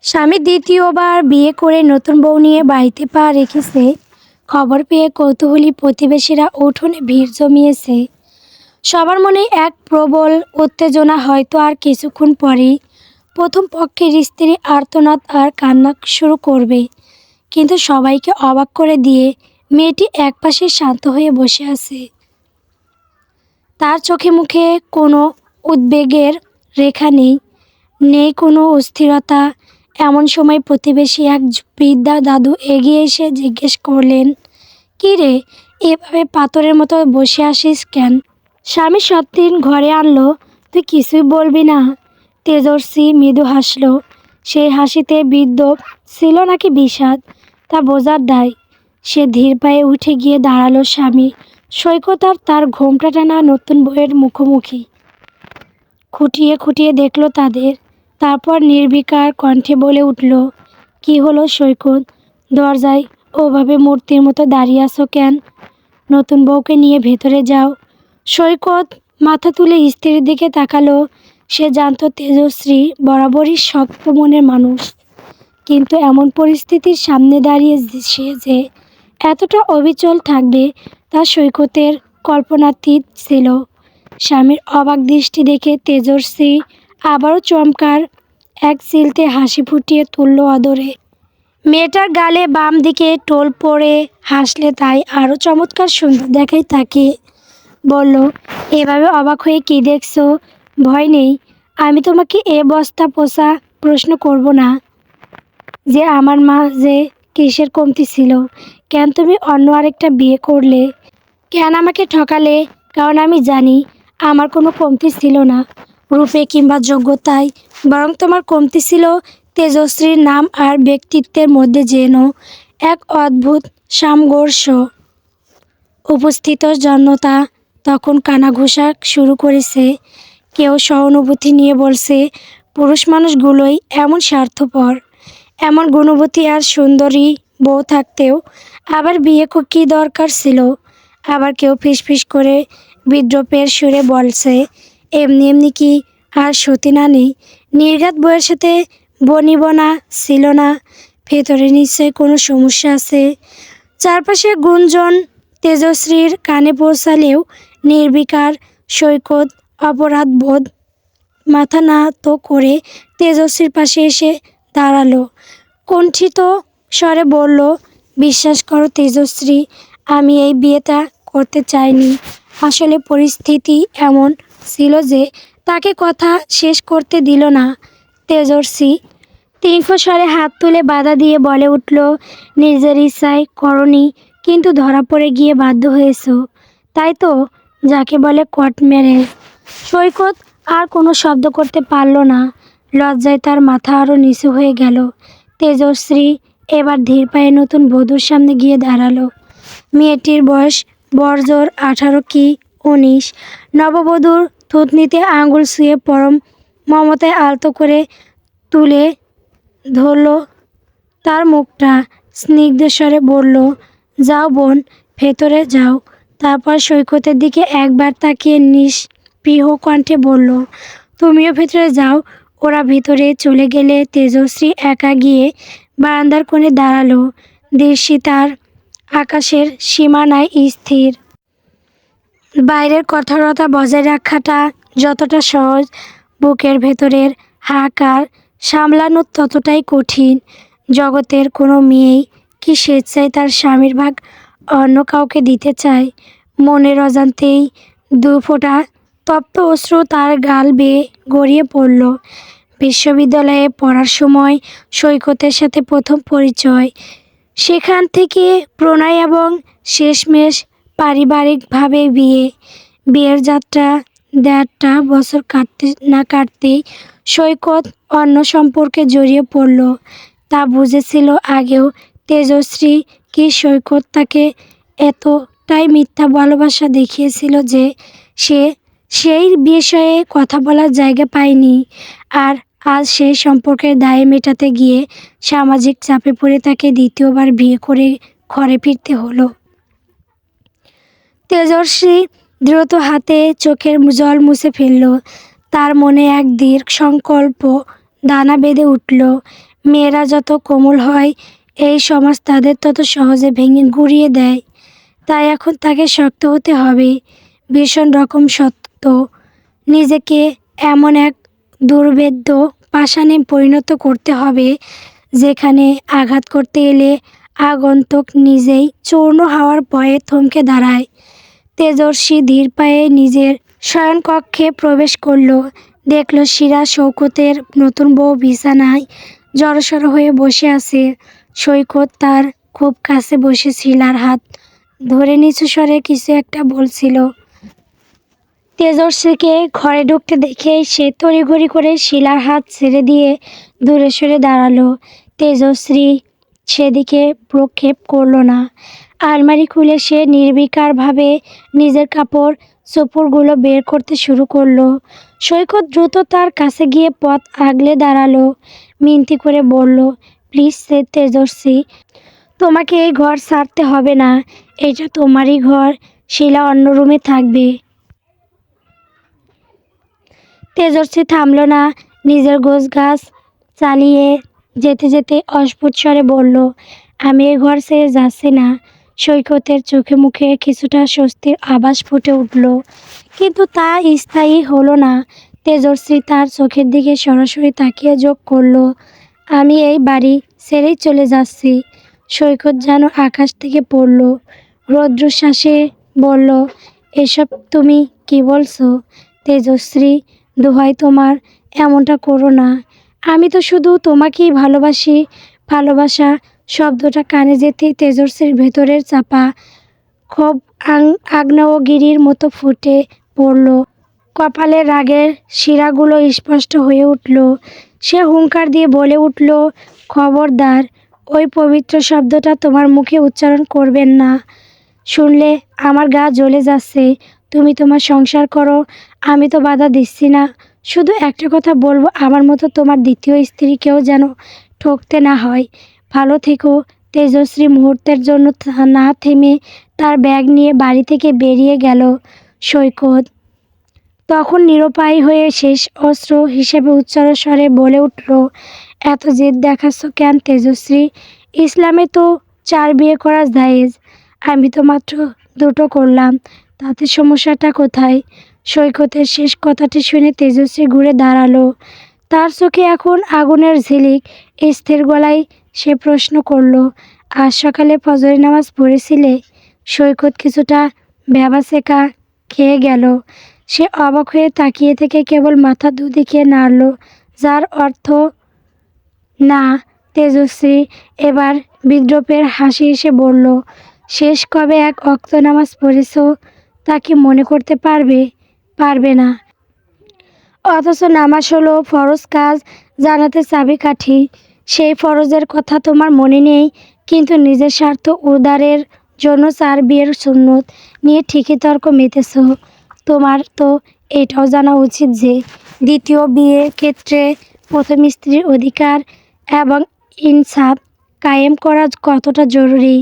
স্বামী দ্বিতীয়বার বিয়ে করে নতুন বউ নিয়ে বাড়িতে পা রেখেছে। খবর পেয়ে কৌতূহলী প্রতিবেশীরা উঠোনে ভিড় জমিয়েছে। সবার মনে এক প্রবল উত্তেজনা। হয়তো আর কিছুক্ষণ পরেই প্রথম পক্ষের স্ত্রী আর্তনাদ আর কান্না শুরু করবে। কিন্তু সবাইকে অবাক করে দিয়ে মেয়েটি একপাশে শান্ত হয়ে বসে আছে। তার চোখে মুখে কোনো উদ্বেগের রেখা নেই, নেই কোনো অস্থিরতা। এমন সময় প্রতিবেশী এক বৃদ্ধা দাদু এগিয়ে এসে জিজ্ঞেস করলেন, "কী রে, এভাবে পাথরের মতো বসে আসিস কেন?" স্বামী সত্যিন ঘরে আনলো, "তুই কিছুই বলবি না?" তেজস্বী মৃদু হাসল। সেই হাসিতে বিদ্রূপ ছিল নাকি বিষাদ তা বোঝার দায়। সে ধীর পায়ে উঠে গিয়ে দাঁড়ালো। স্বামী সৈকত আর তার ঘোমটা টানা নতুন বউয়ের মুখোমুখি। খুঁটিয়ে খুঁটিয়ে দেখল তাদের, তারপর নির্বিকার কণ্ঠে বলে উঠল, "কি হলো সৈকত? দরজায় ওভাবে মূর্তির মতো দাঁড়িয়ে আছো কেন? নতুন বউকে নিয়ে ভেতরে যাও।" সৈকত মাথা তুলে স্ত্রীর দিকে তাকালো। সে জানত তেজশ্রী বরাবরই শক্ত মনের মানুষ, কিন্তু এমন পরিস্থিতির সামনে দাঁড়িয়ে সে যে এতটা অবিচল থাকবে তা সৈকতের কল্পনাতীত ছিল। স্বামীর অবাক দৃষ্টি দেখে তেজস্বী আবারও চমকার এক চিলতে হাসি ফুটিয়ে তুলল আদরে। মেয়েটার গালে বাম দিকে টোল পড়ে হাসলে তাই আরও চমৎকার সুন্দর দেখায় তাকে। বলল, "এভাবে অবাক হয়ে কি দেখছো? ভয় নেই। আমি তোমাকে এ বস্তা পোষা প্রশ্ন করব না যে আমার মাঝে কিসের কমতি ছিল, কেন তুমি অন্য আরেকটা বিয়ে করলে, কেন আমাকে ঠকালে। কারণ আমি জানি আমার কোনো কমতি ছিল না রূপে কিংবা যোগ্যতায়, বরং তোমার কমতি ছিল তেজশ্রীর নাম আর ব্যক্তিত্বের মধ্যে যেন এক অদ্ভুত সামঞ্জস্য।" উপস্থিত জনতা তখন কানাঘুষা শুরু করেছে। কেউ সহানুভূতি নিয়ে বলছে, পুরুষ মানুষগুলোই এমন স্বার্থপর, এমন গুণবতী আর সুন্দরী বউ থাকতেও আবার বিয়ে কী দরকার ছিল। আবার কেউ ফিসফিস করে বিদ্রূপের সুরে বলছে, এমনি এমনি কি আর সতী নারী নির্ঘাত বউয়ের সাথে বনিবনা ছিল না, ভেতরে নিশ্চয়ই কোনো সমস্যা আছে। চারপাশে গুঞ্জন তেজশ্রীর কানে পৌঁছালেও নির্বিকার সৈকত অপরাধবোধ মাথা নত করে তেজস্বীর পাশে এসে দাঁড়ালো। কুণ্ঠিত স্বরে বলল, "বিশ্বাস করো তেজশ্রী, আমি এই বিয়েটা করতে চাইনি। আসলে পরিস্থিতি এমন ছিল যে তাকে কথা শেষ করতে দিল না।" তেজস্বী তীক্ষ্ণ স্বরে হাত তুলে বাধা দিয়ে বলে উঠল, "নিজের ইচ্ছায় করনি, কিন্তু ধরা পড়ে গিয়ে বাধ্য হয়েছো, তাই তো? যাকে বলে কট ম্যারেজ।" সৈকত আর কোনো শব্দ করতে পারল না। লজ্জায় তার মাথা আরও নিচু হয়ে গেল। তেজশ্রী এবার ধীর পায়ে নতুন বধূর সামনে গিয়ে দাঁড়ালো। মেয়েটির বয়স বড়জোর 18 কি 19। নববধূর থুতনিতে আঙুল ছুঁয়ে পরম মমতায় আলতো করে তুলে ধরল তার মুখটা। স্নিগ্ধ স্বরে বলল, "যাও বোন, ভেতরে যাও।" তারপর সৈকতের দিকে একবার তাকিয়ে নিস্পৃহ কণ্ঠে বলল, "তুমিও ভেতরে যাও।" ওরা ভেতরে চলে গেলে তেজশ্রী একা গিয়ে বারান্দার কোণে দাঁড়ালো। দৃষ্টি তার আকাশের সীমানায় স্থির। বাইরের কঠোরতা বজায় রাখাটা যতটা সহজ, বুকের ভেতরের হাহাকার সামলানো ততটাই কঠিন। জগতের কোনো মেয়েই কি স্বেচ্ছায় তার স্বামীর ভাগ অন্য কাউকে দিতে চায়? মনের অজান্তেই 2 ফোঁটা তপ্ত অশ্রু তার গাল বেয়ে গড়িয়ে পড়ল। বিশ্ববিদ্যালয়ে পড়ার সময় সৈকতের সাথে প্রথম পরিচয়। সেখান থেকে প্রণয় এবং শেষমেশ পারিবারিকভাবে বিয়ে। বিয়ের যাত্রা 1.5টা বছর কাটতে না কাটতেই সৈকত অন্য সম্পর্কে জড়িয়ে পড়ল। তা বুঝেছিল আগেও তেজশ্রী কি সৈকত তাকে এতটাই মিথ্যা ভালোবাসা দেখিয়েছিল যে সে সেই বিষয়ে কথা বলার জায়গা পায়নি। আর আজ সেই সম্পর্কের দায় মেটাতে গিয়ে সামাজিক চাপে পড়ে তাকে দ্বিতীয়বার বিয়ে করে ঘরে ফিরতে হলো। তেজস্বী দ্রুত হাতে চোখের জল মুছে ফেলল। তার মনে এক দৃঢ় সংকল্প দানা বেঁধে উঠল। মেয়েরা যত কোমল হয় এই সমাজ তাদের তত সহজে ভেঙে গুঁড়িয়ে দেয়। তাই এখন তাকে শক্ত হতে হবে, ভীষণ রকম শক্ত। নিজেকে এমন এক দুর্ভেদ্য পাষাণে পরিণত করতে হবে যেখানে আঘাত করতে এলে আগন্তুক নিজেই চূর্ণ হওয়ার ভয়ে থমকে দাঁড়ায়। তেজস্বী ধীর পায়ে নিজের শয়নকক্ষে প্রবেশ করল। দেখল শিরা শৌকতের নতুন বউ বিছানায় জড়সড় হয়ে বসে আছে। সৈকত তার খুব কাছে বসে শিলার হাত ধরে নিচু স্বরে কিছু একটা বলছিল। তেজস্বীকে ঘরে ঢুকতে দেখে সে তড়িঘড়ি করে শিলার হাত ছেড়ে দিয়ে দূরে সরে দাঁড়ালো। তেজশ্রী সেদিকে প্রক্ষেপ করল না। আলমারি খুলে সে নির্বিকারভাবে নিজের কাপড় চোপড়গুলো বের করতে শুরু করলো। সৈকত দ্রুত তার কাছে গিয়ে পথ আগলে দাঁড়ালো, মিনতি করে বলল, প্লিজ তেজস্বী, তোমাকে এই ঘর ছাড়তে হবে না, এটা তোমারই ঘর, শিলা অন্য রুমে থাকবে। তেজস্বী থামল না, নিজের গোছগাছ চালিয়ে যেতে যেতে অস্ফুট স্বরে বলল, আমি এই ঘর ছেড়ে যাচ্ছি না। সৈকতের চোখে মুখে কিছুটা স্বস্তির আভাস ফুটে উঠল, কিন্তু তা স্থায়ী হলো না। তেজস্বী তার চোখের দিকে সরাসরি তাকিয়ে যোগ করল, আমি এই বাড়ি ছেড়েই চলে যাচ্ছি। সৈকত যেন আকাশ থেকে পড়ল, রৌদ্রশ্বাসে বলল, এসব তুমি কি বলছো তেজশ্রী? দোহাই তোমার, এমনটা করো না। আমি তো শুধু তোমাকেই ভালোবাসি। ভালোবাসা শব্দটা কানে যেতেই তেজস্বীর ভেতরের চাপা ক্ষোভ আগ্নেয়গিরির মতো ফুটে পড়ল। কপালের রাগের শিরাগুলো স্পষ্ট হয়ে উঠল। সে হুঙ্কার দিয়ে বলে উঠল, খবরদার, ওই পবিত্র শব্দটা তোমার মুখে উচ্চারণ করবেন না। শুনলে আমার গা জ্বলে যাচ্ছে। তুমি তোমার সংসার করো, আমি তো বাধা দিচ্ছি না। শুধু একটা কথা বলবো, আমার মতো তোমার দ্বিতীয় স্ত্রীকেও যেন ঠকতে না হয়। ভালো থেকো। তেজশ্রী মুহূর্তের জন্য না থেমে তার ব্যাগ নিয়ে বাড়ি থেকে বেরিয়ে গেল। সৈকত তখন নিরুপায় হয়ে শেষ অস্ত্র হিসেবে উচ্চার স্বরে বলে উঠল, এত জেদ দেখাচ্ছ কেন তেজশ্রী? ইসলামে তো 4 বিয়ে করা জায়েজ, আমি তো মাত্র 2টো করলাম, তাতে সমস্যাটা কোথায়? সৈকতের শেষ কথাটি শুনে তেজস্বী ঘুরে দাঁড়ালো। তার চোখে এখন আগুনের ঝিলিক। স্থির গলায় সে প্রশ্ন করল, আজ সকালে ফজরের নামাজ পড়েছিলে? সৈকত কিছুটা ভ্যাবাচেকা খেয়ে গেল। সে অবাক হয়ে তাকিয়ে থেকে কেবল মাথা দুদিকে নাড়ল, যার অর্থ না। তেজস্বী এবার বিদ্রূপের হাসি এসে বলল, শেষ কবে এক ওয়াক্ত নামাজ পড়েছ তা কি মনে করতে পারবে? পারবে না। অথচ নামাজ হলো ফরজ কাজ, জান্নাতের চাবিকাঠি। সেই ফরজের কথা তোমার মনে নেই, কিন্তু নিজের স্বার্থ উদ্ধারের জন্য 4 বিয়ের সুন্নত নিয়ে ঠিকই তর্ক মেতেছ। তোমার তো এটাও জানা উচিত যে দ্বিতীয় বিয়ের ক্ষেত্রে প্রথম স্ত্রীর অধিকার এবং ইনসাফ কায়েম করা কতটা জরুরি।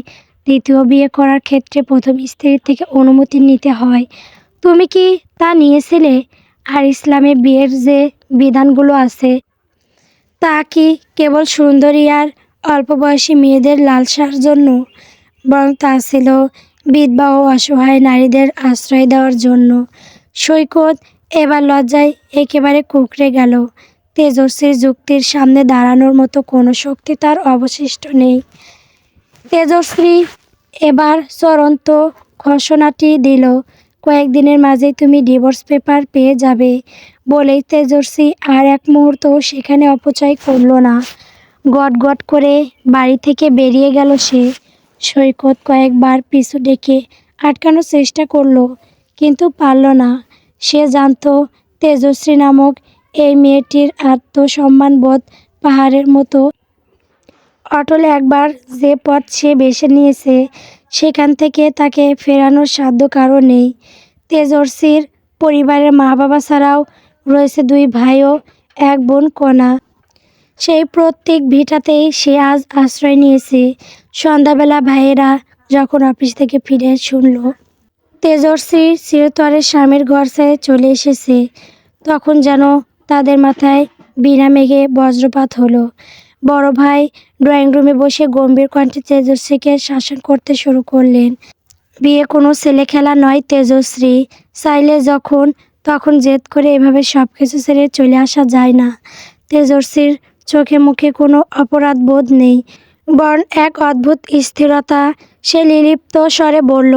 দ্বিতীয় বিয়ে করার ক্ষেত্রে প্রথম স্ত্রীর থেকে অনুমতি নিতে হয়। তুমি কি তা নিয়েছিলে? আর ইসলামে বিয়ের যে বিধানগুলো আছে তা কি কেবল সুন্দরী আর অল্প বয়সী মেয়েদের লালসার জন্য? বরং তা ছিল বিধবা ও অসহায় নারীদের আশ্রয় দেওয়ার জন্য। সৈকত এবার লজ্জায় একেবারে কুঁকড়ে গেল। তেজস্বীর যুক্তির সামনে দাঁড়ানোর মতো কোনো শক্তি তার অবশিষ্ট নেই। তেজস্বী এবার চূড়ান্ত ঘোষণাটি দিল, কয়েকদিনের মাঝেই তুমি ডিভোর্স পেপার পেয়ে যাবে। বলেই তেজস্বী আর এক মুহূর্তও সেখানে অপচয় করল না। গটগট করে বাড়ি থেকে বেরিয়ে গেল সে। সৈকত কয়েকবার পিছু ডেকে আটকানোর চেষ্টা করল, কিন্তু পারল না। সে জানত তেজস্বী নামক এই মেয়েটির আত্মসম্মানবোধ পাহাড়ের মতো অটল। একবার যে পথ সে বেছে নিয়েছে সেখান থেকে তাকে ফেরানোর সাধ্য কারও নেই। তেজস্বীর পরিবারের মা বাবা ছাড়াও রয়েছে 2 ভাই ও 1 বোন কণা। সেই প্রত্যেক ভিটাতেই সে আজ আশ্রয় নিয়েছে। সন্ধ্যাবেলা ভাইয়েরা যখন অফিস থেকে ফিরে শুনল তেজস্বী চিরতরে স্বামীর ঘর ছেড়ে চলে এসেছে, তখন যেন তাদের মাথায় বিনা মেঘে বজ্রপাত হলো। বড় ভাই ড্রয়িং রুমে বসে গম্ভীর কণ্ঠে তেজশ্রীকে শাসন করতে শুরু করলেন। বিয়ে কোনো ছেলে খেলা নয় তেজশ্রী, চাইলে যখন তখন জেদ করে এভাবে সব কিছু ছেড়ে চলে আসা যায় না। তেজশ্রীর চোখে মুখে কোনো অপরাধ বোধ নেই, বরং এক অদ্ভুত স্থিরতা। সে নির্লিপ্ত স্বরে বলল,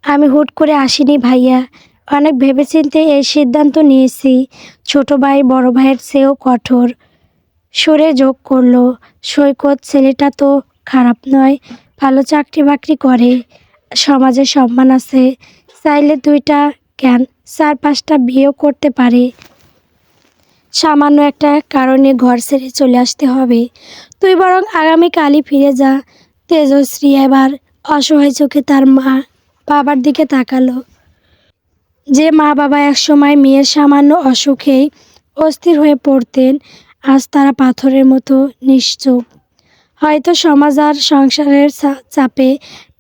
আমি হুট করে আসিনি ভাইয়া, অনেক ভেবেচিন্তে এই সিদ্ধান্ত নিয়েছি। ছোট ভাই বড় ভাইয়ের চেয়েও কঠোর সুরে যোগ করল, সৈকত ছেলেটা তো খারাপ নয়, ভালো চাকরি বাকরি করে, সমাজে সম্মান আছে, চাইলে 2টা কেন 4-5টা বিয়েও করতে পারে। সামান্য একটা কারণে ঘর ছেড়ে চলে আসতে হবে। তুই বরং আগামীকালই ফিরে যা। তেজশ্রী এবার অসহায় চোখে তার মা বাবার দিকে তাকালো। যে মা বাবা একসময় মেয়ের সামান্য অসুখেই অস্থির হয়ে পড়তেন, আজ তারা পাথরের মতো নিশ্চুপ। হয়তো সমাজ আর সংসারের চাপে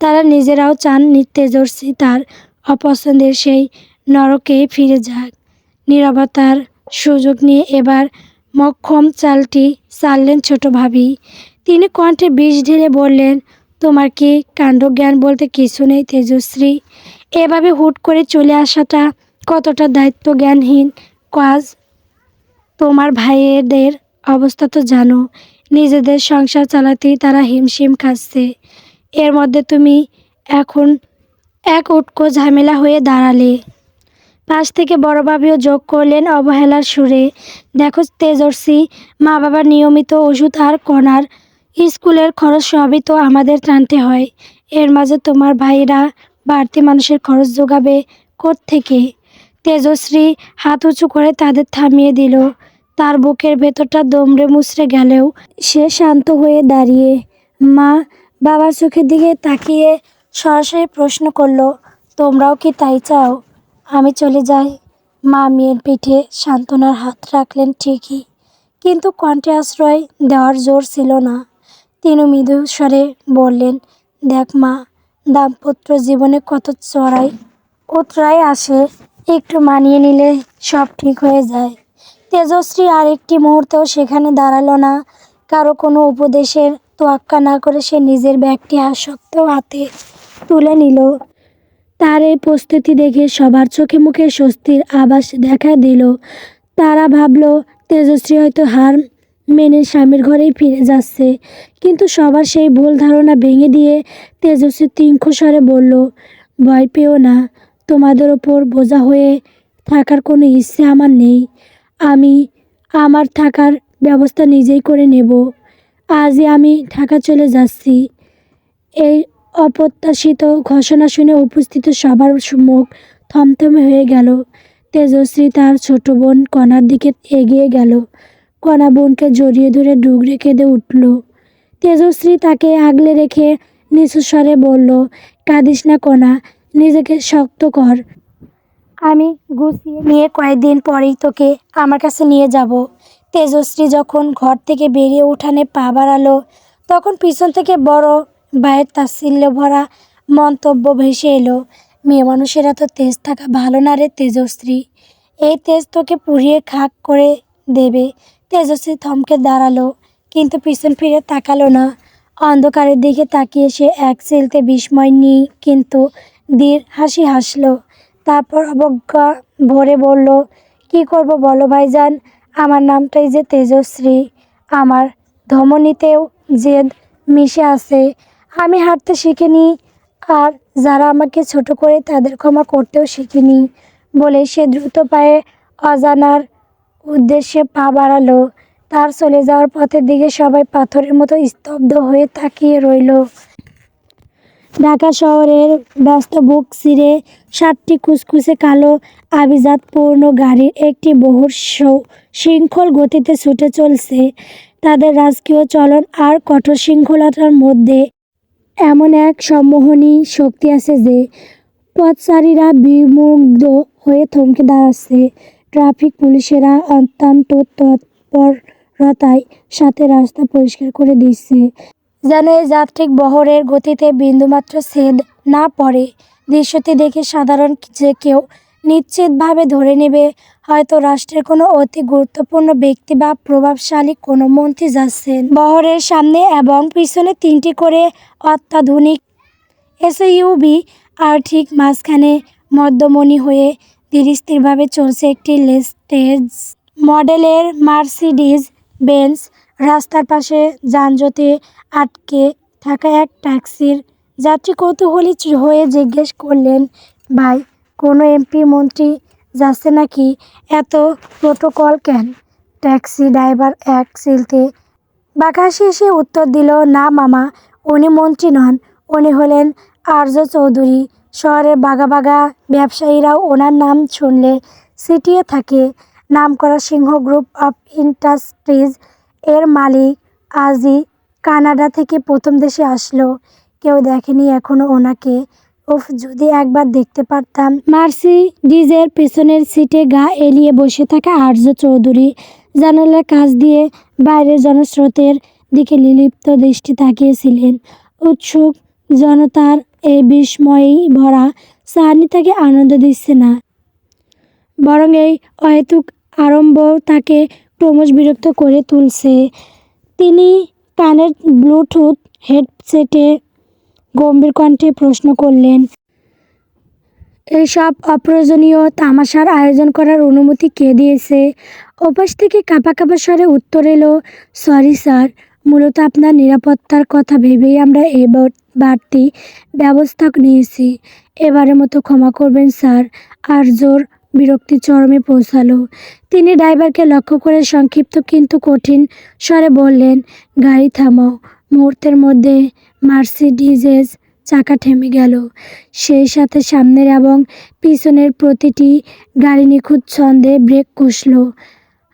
তারা নিজেরাও চান তেজস্বী তার অপছন্দের সেই নরকে ফিরে যাক। নীরবতার সুযোগ নিয়ে এবার মক্ষম চালটি চাললেন ছোট ভাবি। তিনি কণ্ঠে বিষ ঢেলে বললেন, তোমার কি কাণ্ডজ্ঞান বলতে কিছু নেই তেজশ্রী? এভাবে হুট করে চলে আসাটা কতটা দায়িত্বজ্ঞানহীন কাজ। তোমার ভাইয়েদের অবস্থা তো জানো, নিজেদের সংসার চালাতেই তারা হিমশিম খাচ্ছে, এর মধ্যে তুমি এখন এক উটকো ঝামেলা হয়ে দাঁড়ালে। পাশ থেকে বড় ভাবিও যোগ করলেন অবহেলার সুরে, দেখো তেজস্বী, মা বাবার নিয়মিত ওষুধ আর কণার স্কুলের খরচ সবই তো আমাদের টানতে হয়, এর মাঝে তোমার ভাইরা বাড়তি মানুষের খরচ যোগাবে কোত্থেকে? তেজশ্রী হাত উঁচু করে তাদের থামিয়ে দিল। তার বুকের ভেতরটা দমড়ে মুচড়ে গেলেও সে শান্ত হয়ে দাঁড়িয়ে মা বাবার চোখের দিকে তাকিয়ে সরাসরি প্রশ্ন করল, তোমরাও কি তাই চাও আমি চলে যাই? মা মেয়ের পিঠে সান্ত্বনার হাত রাখলেন ঠিকই, কিন্তু কণ্ঠে আশ্রয় দেওয়ার জোর ছিল না। তিনি মৃদু স্বরে বললেন, দেখ মা, দাম্পত্য জীবনে কত চড়াই উতরাই আসে, একটু মানিয়ে নিলে সব ঠিক হয়ে যায়। তেজশ্রী আর একটি মুহূর্তেও সেখানে দাঁড়ালো না। কারো কোনো উপদেশের তোয়াক্কা না করে সে নিজের ব্যাগটি শক্ত হাতে তুলে নিল। তার এই প্রস্তুতি দেখে সবার চোখে মুখে স্বস্তির আভাস দেখা দিল। তারা ভাবল তেজশ্রী হয়তো হার মেনে স্বামীর ঘরেই ফিরে যাচ্ছে, কিন্তু সবার সেই ভুল ধারণা ভেঙে দিয়ে তেজস্বী তীক্ষ্ণ স্বরে বলল, ভয় পেও না, তোমাদের ওপর বোঝা হয়ে থাকার কোনো ইচ্ছে আমার নেই। আমি আমার থাকার ব্যবস্থা নিজেই করে নেব। আজই আমি ঢাকা চলে যাচ্ছি। এই অপ্রত্যাশিত ঘোষণা শুনে উপস্থিত সবার মুখ থমথমে হয়ে গেল। তেজশ্রী তার ছোট বোন কণার দিকে এগিয়ে গেল। কণা বোনকে জড়িয়ে ধরে ডুগরে কেঁদে উঠল। তেজশ্রী তাকে আগলে রেখে নিচু স্বরে বলল, কাঁদিস না কণা, নিজেকে শক্ত কর। আমি গুছিয়ে নিয়ে কয়েকদিন পরেই তোকে আমার কাছে নিয়ে যাব। তেজশ্রী যখন ঘর থেকে বেরিয়ে উঠানে পা বাড়ালো, তখন পিছন থেকে বড় ভাইয়ের তাচ্ছিল্য ভরা মন্তব্য ভেসে এলো, মেয়ে মানুষের এত তেজ থাকা ভালো না রে তেজশ্রী, এই তেজ তোকে পুড়িয়ে খাক করে দেবে। তেজশ্রী থমকে দাঁড়ালো, কিন্তু পিছন ফিরে তাকালো না। অন্ধকারের দিকে তাকিয়ে সে এক চিলতে বিস্ময় নিয়ে কিন্তু দৃঢ় হাসি হাসলো। তারপর অবজ্ঞা ভরে বলল, কি করব বলো ভাইজান, আমার নামটাই যে তেজশ্রী, আমার ধমনীতেও জেদ মিশে আছে। আমি হাঁটতে শিখিনি, আর যারা আমাকে ছোট করে তাদের ক্ষমা করতেও শিখিনি। বলে সে দ্রুত পায়ে অজানার উদ্দেশ্যে পা বাড়ালো। তার চলে যাওয়ার পথের দিকে সবাই পাথরের মতো স্তব্ধ হয়ে তাকিয়ে রইল। ঢাকা শহরের ব্যস্ত বুক চিরে 7টি কুচকুচে কালো আভিজাতপূর্ণ গাড়ির একটি বহুর শৃঙ্খল গতিতে ছুটে চলছে। তাদের রাজকীয় চলন আর কঠোর শৃঙ্খলতার মধ্যে এমন এক সম্মোহনী শক্তি আছে যে পথচারীরা বিমুগ্ধ হয়ে থমকে দাঁড়াচ্ছে। ট্রাফিক পুলিশেরা অত্যন্ত তৎপরতার সাথে রাস্তা পরিষ্কার করে দিচ্ছে, যেন এই যাত্রিক বহরের গতিতে বিন্দুমাত্র ছেদ না পড়ে। দৃশ্যটি দেখে সাধারণ যে কেউ নিশ্চিতভাবে ধরে নেবে হয়তো রাষ্ট্রের কোনো অতি গুরুত্বপূর্ণ ব্যক্তি বা প্রভাবশালী কোনো মন্ত্রী যাচ্ছেন। বহরের সামনে এবং পিছনে 3টি করে অত্যাধুনিক এসইউভি আর ঠিক মাঝখানে মধ্যমণি হয়ে ধীরস্থিরভাবে চলছে একটি লেটেস্ট মডেলের মার্সিডিজ বেঞ্জ। রাস্তার পাশে যানজটে আটকে থাকা এক ট্যাক্সির যাত্রী কৌতূহলী হয়ে জিজ্ঞেস করলেন, ভাই, কোনো এমপি মন্ত্রী যাচ্ছে নাকি? এত প্রোটোকল কেন? ট্যাক্সি ড্রাইভার এক চিলতে বাঁকা হাসি এসে উত্তর দিল, না মামা, উনি মন্ত্রী নন, উনি হলেন আর্য চৌধুরী। শহরের বাঘা বাঘা ব্যবসায়ীরাও ওনার নাম শুনলে সিটিয়ে থাকে। নামকরা সিংহ গ্রুপ অফ ইন্ডাস্ট্রিজ এর মালিক আজই কানাডা থেকে প্রথম দেশে আসলো। কেউ দেখেনি এখনো ওনাকে। উফ, যদি একবার দেখতে পারতাম। মার্সিডিজের পেছনের সিটে গা এলিয়ে বসে থাকা আর্য চৌধুরী জানালার কাছ দিয়ে বাইরের জনস্রোতের দিকে নির্লিপ্ত দৃষ্টি তাকিয়েছিলেন। উৎসুক জনতার এই বিস্ময়েই ভরা চাহনি তাকে আনন্দ দিচ্ছে না, বরং এই অহেতুক আড়ম্ব তাকে ক্রমশ বিরক্ত করে তুলছে। তিনি কানের ব্লুটুথ হেডসেটে গম্ভীর কণ্ঠে প্রশ্ন করলেন, এইসব অপ্রয়োজনীয় তামাশার আয়োজন করার অনুমতি কে দিয়েছে? ওপাশ থেকে কাঁপা কাঁপা স্বরে উত্তর এলো, সরি স্যার, মূলত আপনার নিরাপত্তার কথা ভেবেই আমরা এই বাড়তি ব্যবস্থা নিয়েছি। এবারের মতো ক্ষমা করবেন স্যার। আর্যর বিরক্তি চরমে পৌঁছালো। তিনি ড্রাইভারকে লক্ষ্য করে সংক্ষিপ্ত কিন্তু কঠিন স্বরে বললেন, গাড়ি থামাও। মুহূর্তের মধ্যে মার্সিডিজের চাকা থেমে গেল। সেই সাথে সামনের এবং পিছনের প্রতিটি গাড়ি নিখুঁত ছন্দে ব্রেক কষল।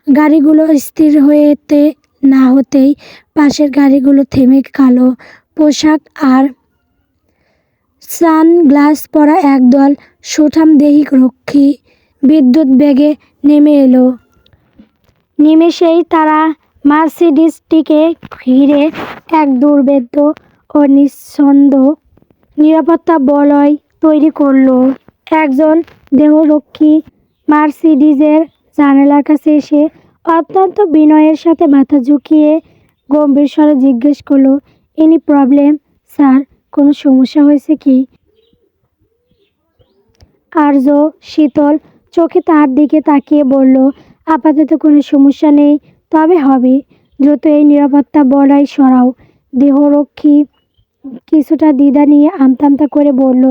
গাড়িগুলো স্থির হতে না হতেই পাশের গাড়িগুলো থেমে কালো পোশাক আর সানগ্লাস পরা একদল সুঠামদেহী রক্ষী বিদ্যুৎ বেগে নেমে এলো। নিমেষেই তারা মার্সিডিজটিকে ঘিরে এক দুর্ভেদ্য ও নিঃছন্দ নিরাপত্তা বলয় তৈরি করল। একজন দেহরক্ষী মার্সিডিজের জানালার কাছে এসে অত্যন্ত বিনয়ের সাথে মাথা ঝুঁকিয়ে গম্ভীর স্বরে জিজ্ঞেস করলো, এনি প্রবলেম স্যার? কোনো সমস্যা হয়েছে কি? আর্য শীতল চোখে তার দিকে তাকিয়ে বলল, আপাতত কোনো সমস্যা নেই, তবে হবে। দ্রুত এই নিরাপত্তা বলয় সরাও। দেহরক্ষী কিছুটা দ্বিধা নিয়ে আমতা আমতা করে বলল,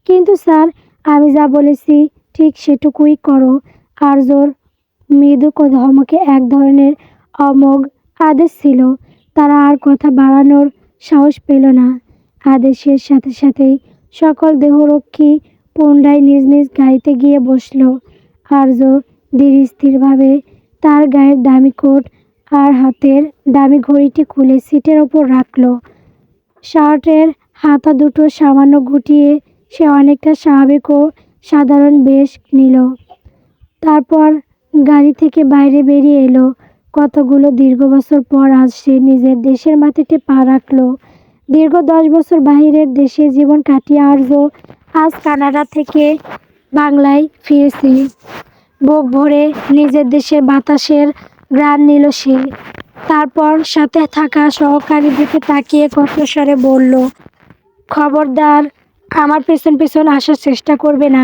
কিন্তু স্যার, আমি যা বলেছি ঠিক সেটুকুই করো। আর্যর মৃদু ধমকে এক ধরনের অমোঘ আদেশ ছিল। তারা আর কথা বাড়ানোর সাহস পেল না। আদেশের সাথে সাথেই সকল দেহরক্ষী পুনরায় নিজ নিজ গাড়িতে গিয়ে বসল। আর্য ধীরস্থিরভাবে তার গায়ের দামি কোট আর হাতের দামি ঘড়িটি খুলে সিটের ওপর রাখল। শার্টের হাতা দুটো সামান্য গুটিয়ে সে অনেকটা স্বাভাবিক ও সাধারণ বেশ নিল। তারপর গাড়ি থেকে বাইরে বেরিয়ে এলো। কতগুলো দীর্ঘ বছর পর আজ সে নিজের দেশের মাটিতে পা রাখল। দীর্ঘ 10 বছর বাহিরের দেশে জীবন কাটিয়ে আর্য আজ কানাডা থেকে বাংলায় ফিরেছে। বুক ভরে নিজের দেশের বাতাসের ঘ্রাণ নিল সে। তারপর সাথে থাকা সহকারীর দিকে তাকিয়ে কণ্ঠস্বরে বলল, খবরদার আমার পেছন পেছন আসার চেষ্টা করবে না।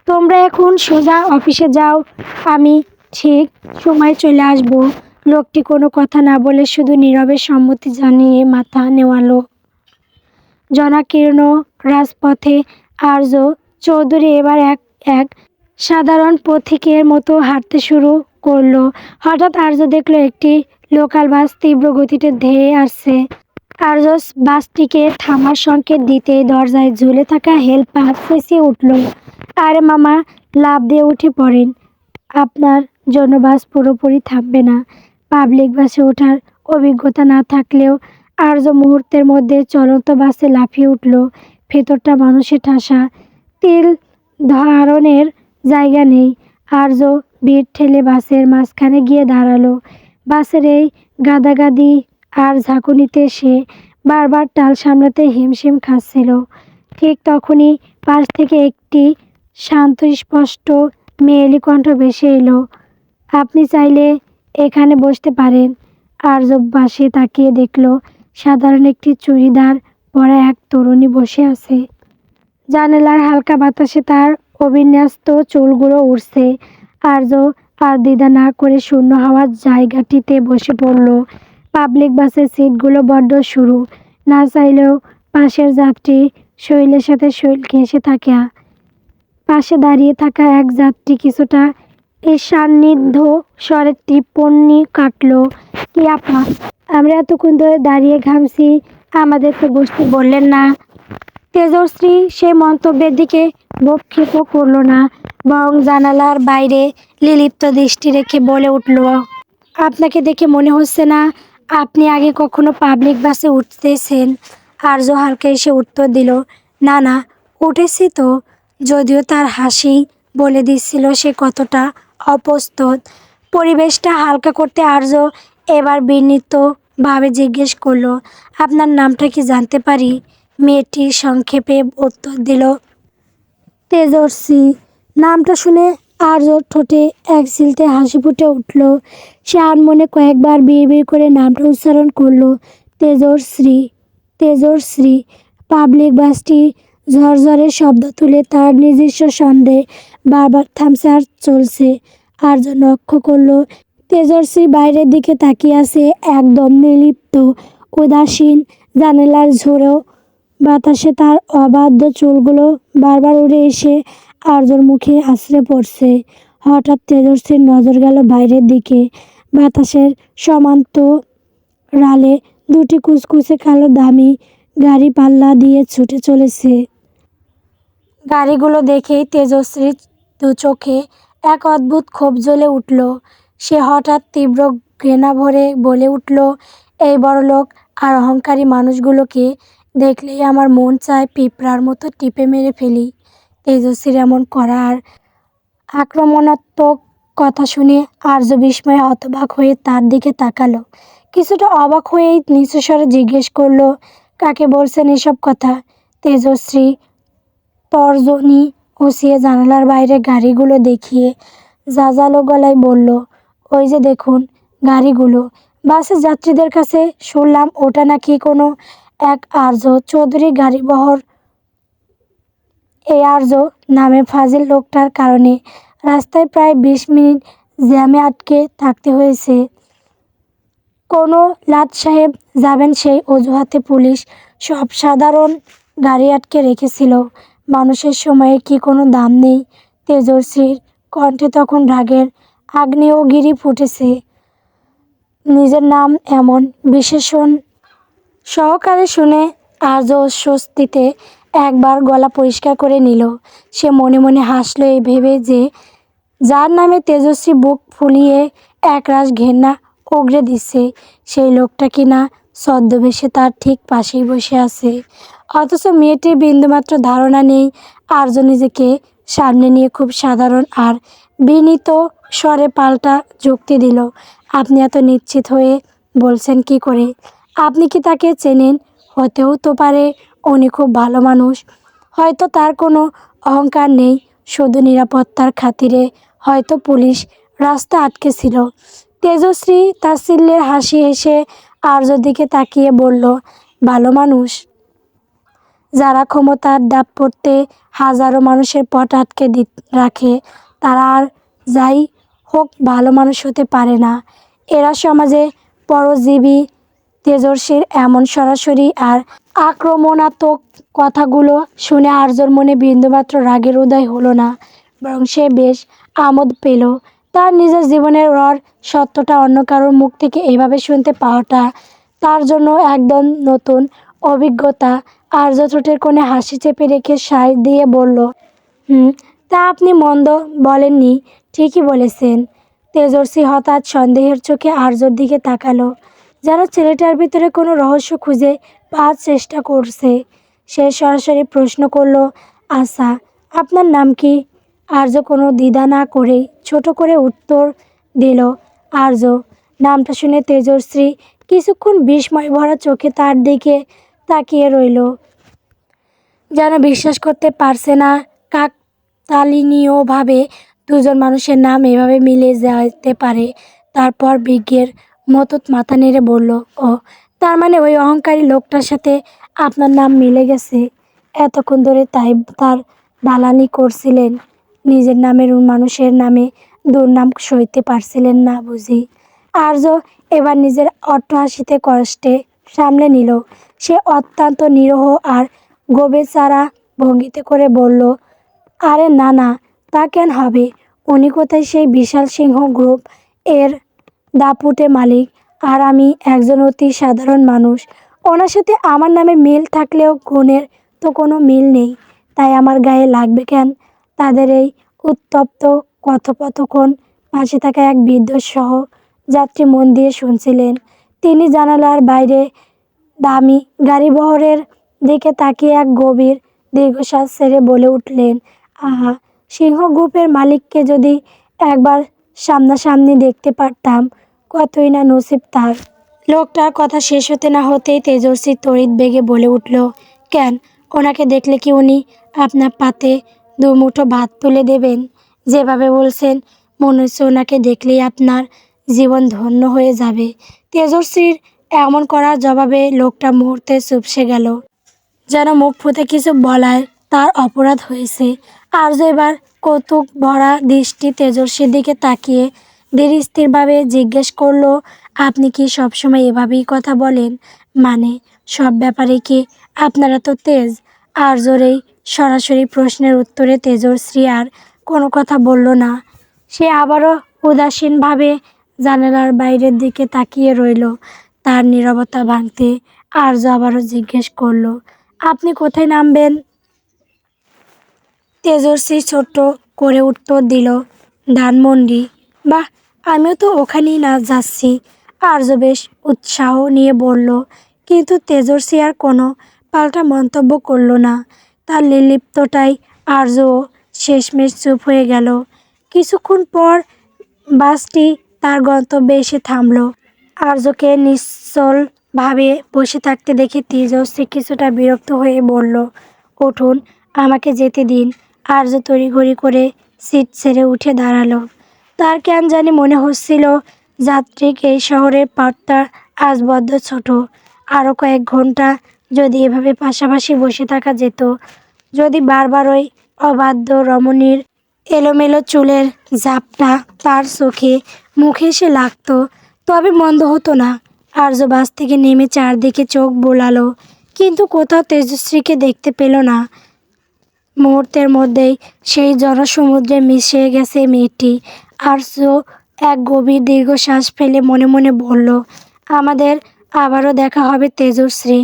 তোমরা এখন সোজা অফিসে যাও, আমি ঠিক সময় চলে আসব। লোকটি কোনো কথা না বলে শুধু নীরবে সম্মতি জানিয়ে মাথা নেওয়ালো। জনাকীর্ণ রাজপথে আর্য চৌধুরী এবার এক এক সাধারণ পথিকের মতো হাঁটতে শুরু করলো। হঠাৎ আর্য দেখলো একটি লোকাল বাস তীব্র গতিতে ধেয়ে আসছে। আর্য বাসটিকে থামার সংকেত দিতেই দরজায় ঝুলে থাকা হেল্পার চেঁচিয়ে উঠল, আরে মামা, লাফ দিয়ে উঠে পড়েন, আপনার জন্য বাস পুরোপুরি থামবে না। পাবলিক বাসে ওঠার অভিজ্ঞতা না থাকলেও আর্য মুহূর্তের মধ্যে চলন্ত বাসে লাফিয়ে উঠল। ভেতরটা মানুষে ঠাসা, তিল ধারণের জায়গা নেই। আর্য ভিড় ঠেলে বাসের মাঝখানে গিয়ে দাঁড়ালো। বাসের এই গাদাগাদি আর ঝাঁকুনিতে সে বারবার টাল সামলাতে হিমশিম খাচ্ছিল। ঠিক তখনই পাশ থেকে একটি শান্ত স্পষ্ট মেয়েলি কণ্ঠ ভেসে এলো। আপনি চাইলে এখানে বসতে পারেন। আর্য পাশে তাকিয়ে দেখল সাধারণ একটি চুড়িদার পরা এক তরুণী বসে আছে। জানালার হালকা বাতাসে তার অবিন্যস্ত চুলগুলো উড়ছে। আর্য আর দ্বিধা না করে শূন্য হওয়ার জায়গাটিতে বসে পড়ল। পাবলিক বাসের সিটগুলো বড্ড সরু, না চাইলেও পাশের যাত্রী শৈলের সাথে শৈল ঘেঁষে থাকে। পাশে দাঁড়িয়ে থাকা এক যাত্রী কিছুটা সান্নিধ্য স্বরে টিপ্পনি কাটল। কি আপা, আমরা এতক্ষণ ধরে দাঁড়িয়ে ঘামছি, আমাদেরকে বসতে বললেন না? তেজশ্রী সেই মন্তব্যের দিকে ভ্রূক্ষেপ করল না, বরং জানালার বাইরে নির্লিপ্ত দৃষ্টি রেখে বলে উঠল, আপনাকে দেখে মনে হচ্ছে না আপনি আগে কখনো পাবলিক বাসে উঠতেছেন। আর্য হালকা এসে উত্তর দিল, না না, উঠেছি তো। যদিও তার হাসি বলে দিচ্ছিল সে কতটা অপ্রস্তুত। পরিবেশটা হালকা করতে আর্য এবার বিনীতভাবে জিজ্ঞেস করলো, আপনার নামটা কি জানতে পারি? মেয়েটি সংক্ষেপে উত্তর দিল, তেজস্বী। নামটা শুনে আর্যর ঠোঁটে এক চিলতে হাসি ফুটে উঠল। সে আনমনে কয়েকবার বিড়বিড় করে নামটা উচ্চারণ করল, তেজশ্রী, তেজশ্রী। পাবলিক বাসটি ঝরঝরে শব্দ তুলে তার নিজস্ব সন্দেহ বারবার থামছে আর চলছে। আর্য লক্ষ্য করল তেজস্বী বাইরের দিকে তাকিয়ে আছে, একদম নির্লিপ্ত, উদাসীন। জানালার ঝোড়ো বাতাসে তার অবাধ্য চুলগুলো বারবার উড়ে এসে আর্যর মুখে আছড়ে পড়ছে। হঠাৎ তেজস্বীর নজর গেল বাইরের দিকে। বাতাসের সমান্তরালে দুটি কুচকুচে কালো দামি গাড়ি পাল্লা দিয়ে ছুটে চলেছে। গাড়িগুলো দেখেই তেজস্বীর দু চোখে এক অদ্ভুত ক্ষোভ জ্বলে উঠল। সে হঠাৎ তীব্র ঘৃণা ভরে বলে উঠল, এই বড়লোক আর অহংকারী মানুষগুলোকে দেখলেই আমার মন চায় পিঁপড়ার মতো টিপে মেরে ফেলি। তেজস্বীর এমন করা আর আক্রমণাত্মক কথা শুনে আর্য বিস্ময়ে হতবাক হয়ে তার দিকে তাকালো। কিছুটা অবাক হয়েই নিচু স্বরে জিজ্ঞেস করলো, কাকে বলছেন এসব কথা? তেজশ্রী তর্জনী উঁচিয়ে জানালার বাইরে গাড়িগুলো দেখিয়ে জাজালো গলায় বলল, ওই যে দেখুন গাড়িগুলো। বাসের যাত্রীদের কাছে শুনলাম ওটা নাকি কোনো এক আর্য চৌধুরী গাড়িবহর। এই আর্য নামে ফাজিল লোকটার কারণে রাস্তায় প্রায় 20 মিনিট জ্যামে আটকে থাকতে হয়েছে। কোনো লাট সাহেব যাবেন সেই অজুহাতে পুলিশ সব সাধারণ গাড়ি আটকে রেখেছিল। মানুষের সময়ে কি কোনো দাম নেই? তেজস্বীর কণ্ঠে তখন রাগের আগ্নেয়গিরি ফুটেছে। নিজের নাম এমন বিশেষণ সহকারে শুনে আর্য স্বস্তিতে একবার গলা পরিষ্কার করে নিল। সে মনে মনে হাসল এই ভেবে যে যার নামে তেজস্বী বুক ফুলিয়ে একরাশ ঘেন্না উগরে দিচ্ছে, সেই লোকটা কিনা ছদ্মবেশে তার ঠিক পাশেই বসে আছে। অথচ মেয়েটির বিন্দুমাত্র ধারণা নেই। আর্য নিজেকে সামনে নিয়ে খুব সাধারণ আর বিনীত স্বরে পাল্টা যুক্তি দিল, আপনি এত নিশ্চিত হয়ে বলছেন কি করে? আপনি কি তাকে চেনেন? হতেও তো পারে উনি খুব ভালো মানুষ। হয়তো তার কোনো অহংকার নেই, শুধু নিরাপত্তার খাতিরে হয়তো পুলিশ রাস্তা আটকে ছিল। তেজশ্রী তাচ্ছিল্যের হাসি হেসে আর্যর দিকে তাকিয়ে বলল, ভালো মানুষ? যারা ক্ষমতার দাপটে হাজারো মানুষের পথ আটকে রাখে, তারা আর যাই হোক ভালো মানুষ হতে পারে না। এরা সমাজে পরজীবী। তেজস্বীর এমন সরাসরি আর আক্রমণাত্মক কথাগুলো শুনে আর্যর মনে বিন্দুমাত্র রাগের উদয় হলো না, বরং সে বেশ আমোদ পেল। তার নিজের জীবনের রর সত্যটা অন্য কারোর মুখ থেকে এভাবে শুনতে পাওয়াটা তার জন্য একদম নতুন অভিজ্ঞতা। আর্য ঠোঁটের কোণে হাসি চেপে রেখে সায় দিয়ে বলল, তা আপনি মন্দ বলেননি, ঠিকই বলেছেন। তেজস্বী হঠাৎ সন্দেহের চোখে আর্যর দিকে তাকালো, যেন ছেলেটার ভিতরে কোনো রহস্য খুঁজে পাওয়ার চেষ্টা করছে। সে সরাসরি প্রশ্ন করল, আচ্ছা আপনার নাম কি? আর্য কোনো দ্বিধা না করেই ছোট করে উত্তর দিল, আর্য। নামটা শুনে তেজস্বী কিছুক্ষণ বিস্ময় ভরা চোখে তার দিকে তাকিয়ে রইল, যেন বিশ্বাস করতে পারছে না। কাকতালীয়ভাবে দুজন মানুষের নাম এভাবে মিলে যেতে পারে। তারপর বিজ্ঞের মতো মাথা নেড়ে বলল, ও তার মানে ওই অহংকারী লোকটার সাথে আপনার নাম মিলে গেছে। এতক্ষণ ধরে তাই তার দালালি করছিলেন, নিজের নামের মানুষের নামে দুর্নাম সইতে পারছিলেন না বুঝি? আর্য এবার নিজের অট্টহাসিতে কষ্টে সামলে নিল। সে অত্যন্ত নিরীহ আর গোবেচারা ভঙ্গিতে করে বলল, আরে না না, তা কেন হবে? উনি কোথায় সেই বিশাল সিংহ গ্রুপ এর দাপুটে মালিক, আর আমি একজন অতি সাধারণ মানুষ। ওনার সাথে আমার নামের মিল থাকলেও গুণের তো কোনো মিল নেই, তাই আমার গায়ে লাগবে কেন? তাদের এই উত্তপ্ত কথোপকথন পাশে থাকা এক বৃদ্ধ সহ যাত্রী মন দিয়ে শুনছিলেন। তিনি জানালার বাইরে দামি গাড়িবহরের দিকে তাকিয়ে এক গভীর দীর্ঘশ্বাস ছেড়ে বলে উঠলেন, আহা, সিংহ গ্রুপের মালিককে যদি একবার সামনাসামনি দেখতে পারতাম, কতই না নসিব তার। লোকটার কথা শেষ হতে না হতেই তেজস্বী তড়িৎ বেগে বলে উঠল, কেন? ওনাকে দেখলে কি উনি আপনার পাতে দুমুঠো ভাত তুলে দেবেন? যেভাবে বলছেন, মনে হচ্ছে ওনাকে দেখলেই আপনার জীবন ধন্য হয়ে যাবে। তেজস্বীর এমন করার জবাবে লোকটা মুহূর্তে চুপসে গেল, যেন মুখ ফুটে কিছু বলায় তার অপরাধ হয়েছে। আর্য এবার কৌতুক ভরা দৃষ্টি তেজস্বীর দিকে তাকিয়ে ধীর স্থিরভাবে জিজ্ঞেস করল, আপনি কি সবসময় এভাবেই কথা বলেন? মানে সব ব্যাপারে কি আপনারা তো তেজ? আর্যর এই সরাসরি প্রশ্নের উত্তরে তেজশ্রী আর কোনো কথা বলল না। সে আবারও উদাসীনভাবে জানালার বাইরের দিকে তাকিয়ে রইল। তার নীরবতা ভাঙতে আর্য আবারও জিজ্ঞেস করল, আপনি কোথায় নামবেন? তেজস্বী ছোট্ট করে উত্তর দিল, ধানমন্ডি। বাহ, আমিও তো ওখানেই না যাচ্ছি। আর্য বেশ উৎসাহ নিয়ে বলল, কিন্তু তেজস্বী আর কোনো পাল্টা মন্তব্য করল না। তার নির্লিপ্ততায় আর্যও শেষমেশ চুপ হয়ে গেল। কিছুক্ষণ পর বাসটি তার গন্তব্যে এসে থামল। আর্যকে নিশ্চলভাবে বসে থাকতে দেখে তেজস্বী কিছুটা বিরক্ত হয়ে বলল, উঠুন, আমাকে যেতে দিন। আর্য তড়িঘড়ি করে সিট ছেড়ে উঠে দাঁড়ালো। তার কেন জানি মনে হচ্ছিল যাত্রিক এই শহরের পথটা আজ বড্ড ছোট। আরও কয়েক ঘন্টা যদি এভাবে পাশাপাশি বসে থাকা যেত, যদি বারবার ওই অবাধ্য রমণীর এলোমেলো চুলের ঝাপটা তার চোখে মুখে এসে লাগতো, তবে মন্দ হতো না। আর্য বাস থেকে নেমে চারদিকে চোখ বোলালো, কিন্তু কোথাও তেজস্বীকে দেখতে পেল না। মুহূর্তের মধ্যেই সেই জনসমুদ্রে মিশে গেছে মেয়েটি। আর্য এক গভীর দীর্ঘশ্বাস ফেলে মনে মনে বলল, আমাদের আবারও দেখা হবে তেজশ্রী,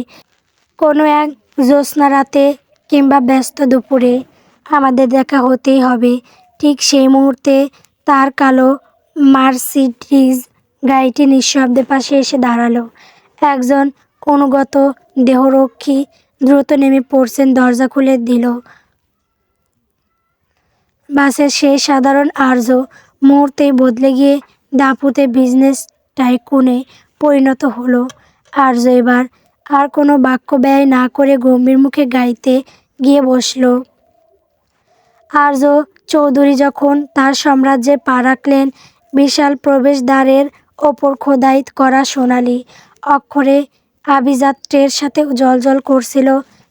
কোনো এক জ্যোৎস্না রাতে কিংবা ব্যস্ত দুপুরে। আমাদের দেখা হতেই হবে। ঠিক সেই মুহূর্তে তার কালো মার্সিডিজ গাড়িটি নিঃশব্দে পাশে এসে দাঁড়ালো। একজন অনুগত দেহরক্ষী দ্রুত নেমে পড়ছেন, দরজা খুলে দিল। বাসের সেই সাধারণ আর্য মুহূর্তেই বদলে গিয়ে দাপুটে বিজনেস টাইকুনে পরিণত হলো। আর্য এবার আর কোনো বাক্য ব্যয় না করে গম্ভীর মুখে গাড়িতে গিয়ে বসল। আর্য চৌধুরী যখন তার সাম্রাজ্যে পা রাখলেন, বিশাল প্রবেশদ্বারের ওপর খোদাই করা সোনালি অক্ষরে আভিজাত্যের সাথে জ্বলজ্বল করছিল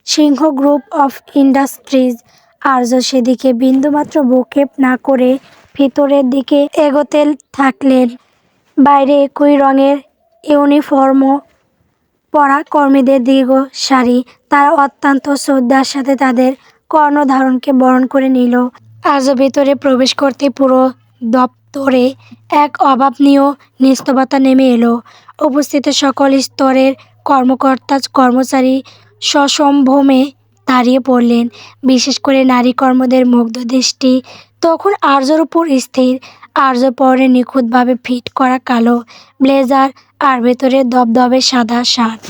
সিংহ গ্রুপ অফ ইন্ডাস্ট্রিজ। আর্য সেদিকে বিন্দুমাত্র ভ্রুক্ষেপ না করে ভিতরের দিকে এগোতে থাকলেন। বাইরে একই রঙের ইউনিফর্ম পরা কর্মীদের দীর্ঘ সারি, তারা অত্যন্ত শ্রদ্ধার সাথে তাদের কর্ণধারণকে বরণ করে নিল। আর্য ভেতরে প্রবেশ করতে পুরো দপ্তরে এক অভাবনীয় নিস্তব্ধতা নেমে এলো। উপস্থিত সকল স্তরের কর্মকর্তা কর্মচারী সসম্ভ্রমে দাঁড়িয়ে পড়লেন। বিশেষ করে নারী কর্মীদের মুগ্ধ দৃষ্টি তখন আর্যর উপর স্থির। আর্য পরনে নিখুঁতভাবে ফিট করা কালো ব্লেজার আর ভেতরে দবদবে সাদা শার্ট,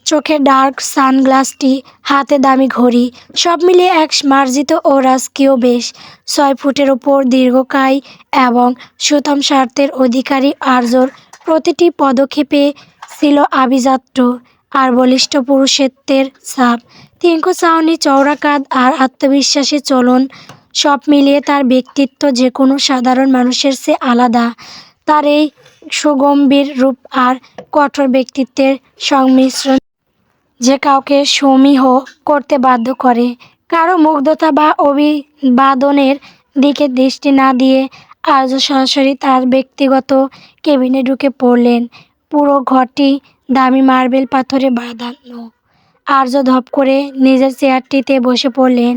চোখে ডার্ক সানগ্লাসটি, হাতে দামি ঘড়ি, সব মিলিয়ে এক মার্জিত ও রাজকীয় বেশ। 6 ফুটের ওপর দীর্ঘকায় এবং সুতাম স্বার্থের অধিকারী আর্যর প্রতিটি পদক্ষেপে ছিল আভিজাত্য আর বলিষ্ঠ পুরুষত্বের ছাপ। তীক্ষ্ণ চাহনি, চওড়া কাঁধ আর আত্মবিশ্বাসী চলন সব মিলিয়ে তার ব্যক্তিত্ব যে কোনো সাধারণ মানুষের চেয়ে আলাদা। তার এই সুগম্ভীর রূপ আর কঠোর ব্যক্তিত্বের সংমিশ্রণ যে কাউকে সমীহ করতে বাধ্য করে। কারো মুগ্ধতা বা অভিবাদনের দিকে দৃষ্টি না দিয়ে আর্য সরাসরি তার ব্যক্তিগত কেবিনে ঢুকে পড়লেন। পুরো ঘরটি দামি মার্বেল পাথরে বাঁধানো। আর্য ধপ করে নিজের চেয়ারটিতে বসে পড়লেন।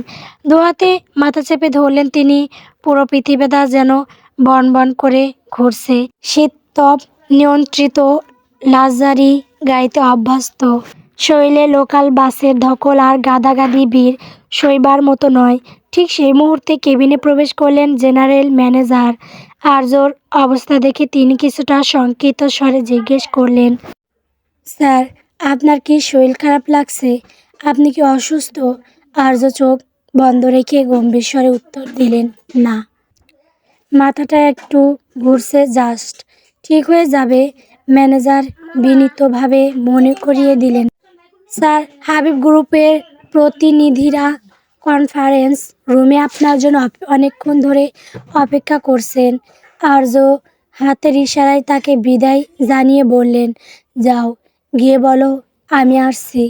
দুহাতে মাথা চেপে ধরলেন তিনি। পুরো পৃথিবীটা যেন বনবন করে ঘুরছে। শীততাপ নিয়ন্ত্রিত লাক্সারি গাড়িতে অভ্যস্ত শরীরে লোকাল বাসের ধকল আর গাদাগাদি ভিড় সইবার মতো নয়। ঠিক সেই মুহূর্তে কেবিনে প্রবেশ করলেন জেনারেল ম্যানেজার। আর্যর অবস্থা দেখে তিনি কিছুটা শঙ্কিত স্বরে জিজ্ঞেস করলেন, স্যার, আপনার কি শরীর খারাপ লাগছে? আপনি কি অসুস্থ? আর্য চোখ বন্ধ রেখে গম্ভীর স্বরে উত্তর দিলেন, না, মাথাটা একটু ঘুরছে জাস্ট, ঠিক হয়ে যাবে। ম্যানেজার বিনীতভাবে মনে করিয়ে দিলেন, স্যার, হাবিব গ্রুপের প্রতিনিধিরা কনফারেন্স রুমে আপনার জন্য অনেকক্ষণ ধরে অপেক্ষা করছেন। আর্য হাতের ইশারায় তাকে বিদায় জানিয়ে বললেন, যাও, গিয়ে বলো আমি আসছি।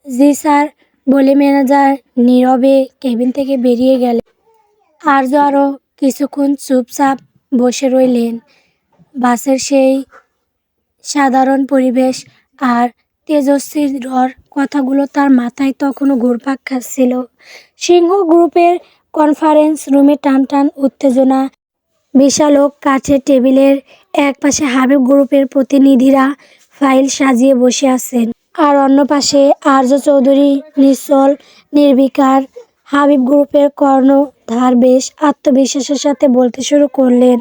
জি স্যার বলে ম্যানেজার নীরবে কেবিন থেকে বেরিয়ে গেলেন। আর্য আরও কিছুক্ষণ চুপচাপ বসে রইলেন। বাসের সেই সাধারণ পরিবেশ আর তেজস্বীর কথাগুলো তার মাথায় তখনও ঘুরপাক খাচ্ছিল। সিংহ গ্রুপের কনফারেন্স রুমে টান টান উত্তেজনা। বিশালক কাঠের টেবিলের একপাশে হাবিব গ্রুপের প্রতিনিধিরা ফাইল সাজিয়ে বসে আছেন, আর অন্য পাশে আর্য চৌধুরী নিশ্চল নির্বিকার। হাবিব গ্রুপের কর্ণধার বেশ আত্মবিশ্বাসের সাথে বলতে শুরু করলেন,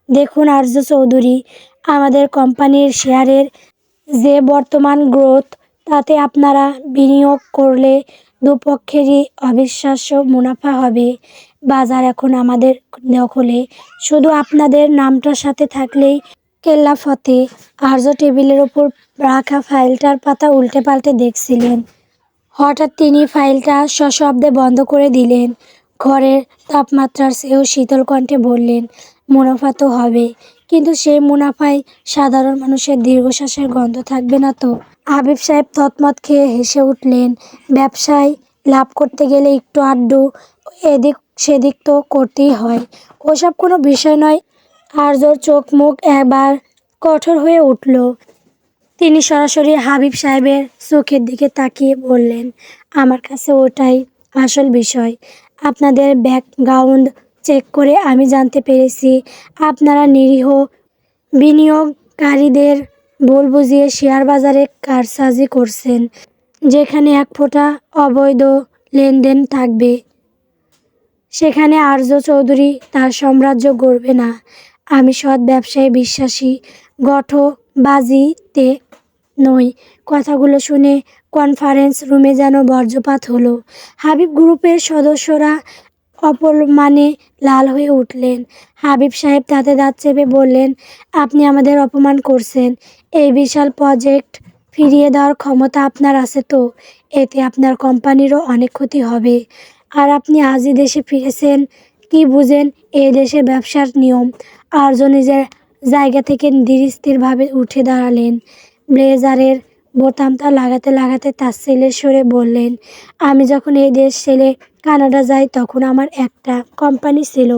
দেখুন আর্য চৌধুরী, আমাদের কোম্পানির শেয়ারের যে বর্তমান গ্রোথ, তাতে আপনারা বিনিয়োগ করলে দুপক্ষেরই অবিশ্বাস্য মুনাফা হবে। বাজার এখন আমাদের দখলে, শুধু আপনাদের নামটার সাথে থাকলেই কেল্লা ফতে। আর্য টেবিলের ওপর রাখা ফাইলটার পাতা উল্টে পাল্টে দেখছিলেন। হঠাৎ তিনি ফাইলটা সশব্দে বন্ধ করে দিলেন। ঘরের তাপমাত্রার চেয়েও শীতল কণ্ঠে বললেন, মুনাফা তো হবে, কিন্তু সেই মুনাফায় সাধারণ মানুষের দীর্ঘশ্বাসের গন্ধ থাকবে না তো? হাবিব সাহেব তৎমত খেয়ে হেসে উঠলেন। ব্যবসায় লাভ করতে গেলে একটু আধটু এদিক সেদিক তো করতেই হয়, ওসব কোনো বিষয় নয়। আর্যর চোখ মুখ এবার কঠোর হয়ে উঠল। তিনি সরাসরি হাবিব সাহেবের চোখের দিকে তাকিয়ে বললেন, আমার কাছে ওটাই আসল বিষয়। আপনাদের ব্যাকগ্রাউন্ড চেক করে আমি জানতে পেরেছি আপনারা নিরীহ বিনিয়োগকারীদের ভুল বুঝিয়ে শেয়ার বাজারে কারসাজি করছেন। যেখানে এক ফোঁটা অবৈধ লেনদেন থাকবে, সেখানে আর্য চৌধুরী তার সাম্রাজ্য গড়বে না। আমি সৎ ব্যবসায়ে বিশ্বাসী, গঠবাজিতে নই। কথাগুলো শুনে কনফারেন্স রুমে যেন বজ্রপাত হলো। হাবিব গ্রুপের সদস্যরা অপমানে লাল হয়ে উঠলেন। হাবিব সাহেব দাঁতে দাঁত চেপে বললেন, আপনি আমাদের অপমান করছেন। এই বিশাল প্রজেক্ট ফিরিয়ে দেওয়ার ক্ষমতা আপনার আছে তো? এতে আপনার কোম্পানিরও অনেক ক্ষতি হবে। আর আপনি আজই দেশে ফিরেছেন, কি বুঝেন এই দেশের ব্যবসার নিয়ম? আর্য নিজের জায়গা থেকে ধীরস্থিরভাবে উঠে দাঁড়ালেন। ব্লেজারের বোতামটা লাগাতে লাগাতে তাচ্ছিল্যের সুরে বললেন, আমি যখন এই দেশ ছেড়ে কানাডা যাই তখন আমার একটা কোম্পানি ছিল।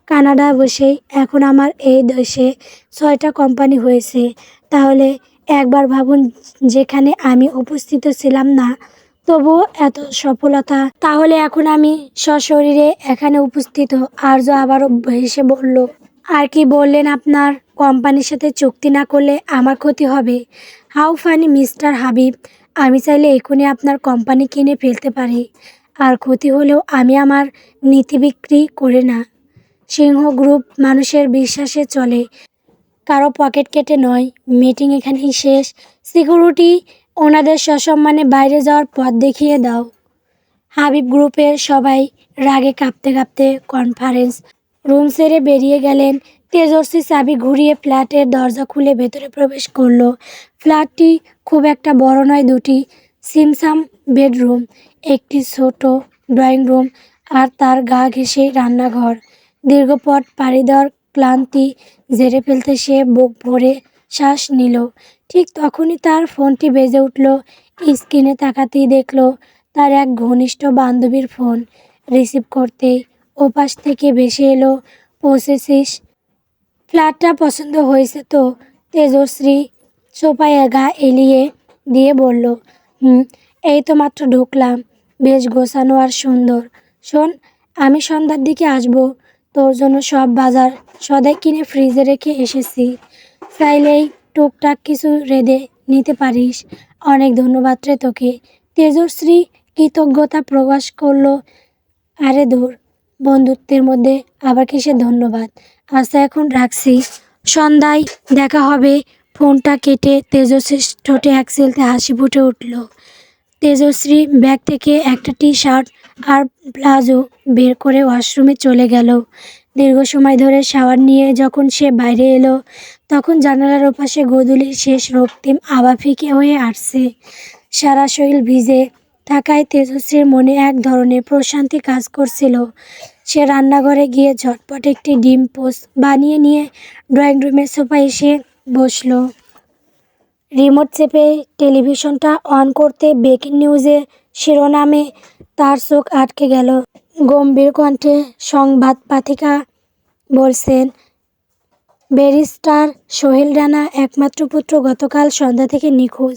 কানাডা বসেই এখন আমার এই দেশে 6টা কোম্পানি হয়েছে। তাহলে একবার ভাবুন, যেখানে আমি উপস্থিত ছিলাম না তবুও এত সফলতা, তাহলে এখন আমি সশরীরে এখানে উপস্থিত। আর্য আবারও হেসে বলল, আর কি বললেন, আপনার কোম্পানির সাথে চুক্তি না করলে আমার ক্ষতি হবে? হাউ ফানি মিস্টার হাবিব, আমি চাইলে এখনই আপনার কোম্পানি কিনে ফেলতে পারি, আর ক্ষতি হলেও আমি আমার নীতি বিক্রি করে না। সিংহ গ্রুপ মানুষের বিশ্বাসে চলে, কারো পকেট কেটে নয়। মিটিং এখানেই শেষ। সিকিউরিটি, ওনাদের সসম্মানে বাইরে যাওয়ার পথ দেখিয়ে দাও। হাবিব গ্রুপের সবাই রাগে কাঁপতে কাঁপতে কনফারেন্স রুম ছেড়ে বেরিয়ে গেলেন। তেজস্বী চাবি ঘুরিয়ে ফ্ল্যাটের দরজা খুলে ভেতরে প্রবেশ করল। ফ্ল্যাটটি খুব একটা বড় নয়, দুটি সিমসাম বেডরুম, একটি ছোট ড্রয়িং রুম আর তার গা ঘেঁষেই রান্নাঘর। দীর্ঘ পথ পাড়ি দেওয়ার ক্লান্তি ঝেড়ে ফেলতে সে বুক ভরে শ্বাস নিল। ঠিক তখনই তার ফোনটি বেজে উঠল। স্ক্রিনে তাকাতেই দেখল তার এক ঘনিষ্ঠ বান্ধবীর ফোন। রিসিভ করতেই ওপাশ থেকে ভেসে এলো, পৌঁছেছিস? ফ্ল্যাটটা পছন্দ হয়েছে তো? তেজশ্রী সোফায় গা এলিয়ে দিয়ে বলল, হুম, এই তো মাত্র ঢুকলাম। বেশ গোছানো আর সুন্দর। শোন, আমি সন্ধ্যার দিকে আসবো। তোর জন্য সব বাজার সদাই কিনে ফ্রিজে রেখে এসেছি। চাইলেই টুকটাক কিছু রেঁধে নিতে পারিস। অনেক ধন্যবাদ রে তোকে। তেজশ্রী কৃতজ্ঞতা প্রকাশ করলো। আরে ধুর, বন্ধুত্বের মধ্যে আবার কিসের ধন্যবাদ। আচ্ছা, এখন রাখছি, সন্ধ্যায় দেখা হবে। ফোনটা কেটে তেজশ্রীর ঠোঁটে এক চিলতে হাসি ফুটে উঠল। তেজশ্রী ব্যাগ থেকে একটা টি শার্ট আর প্লাজো বের করে ওয়াশরুমে চলে গেল। দীর্ঘ সময় ধরে শাওয়ার নিয়ে যখন সে বাইরে এলো, তখন জানালার ওপাশে গোধূলির শেষ রক্তিম আভা ফিকে হয়ে আসছে। সারা শরীর ভিজে থাকায় তেজশ্রীর মনে এক ধরনের প্রশান্তি কাজ করছিল। সে রান্নাঘরে গিয়ে ঝটপট একটি ডিম পোস্ট বানিয়ে নিয়ে ড্রয়িং রুমের সোফায় এসে বসল। রিমোট চেপে টেলিভিশনটা অন করতে ব্রেকিং নিউজে শিরোনামে তার চোখ আটকে গেল। গম্ভীর কণ্ঠে সংবাদ পাঠিকা বলছেন, ব্যারিস্টার সোহেল রানা একমাত্র পুত্র গতকাল সন্ধ্যা থেকে নিখোঁজ।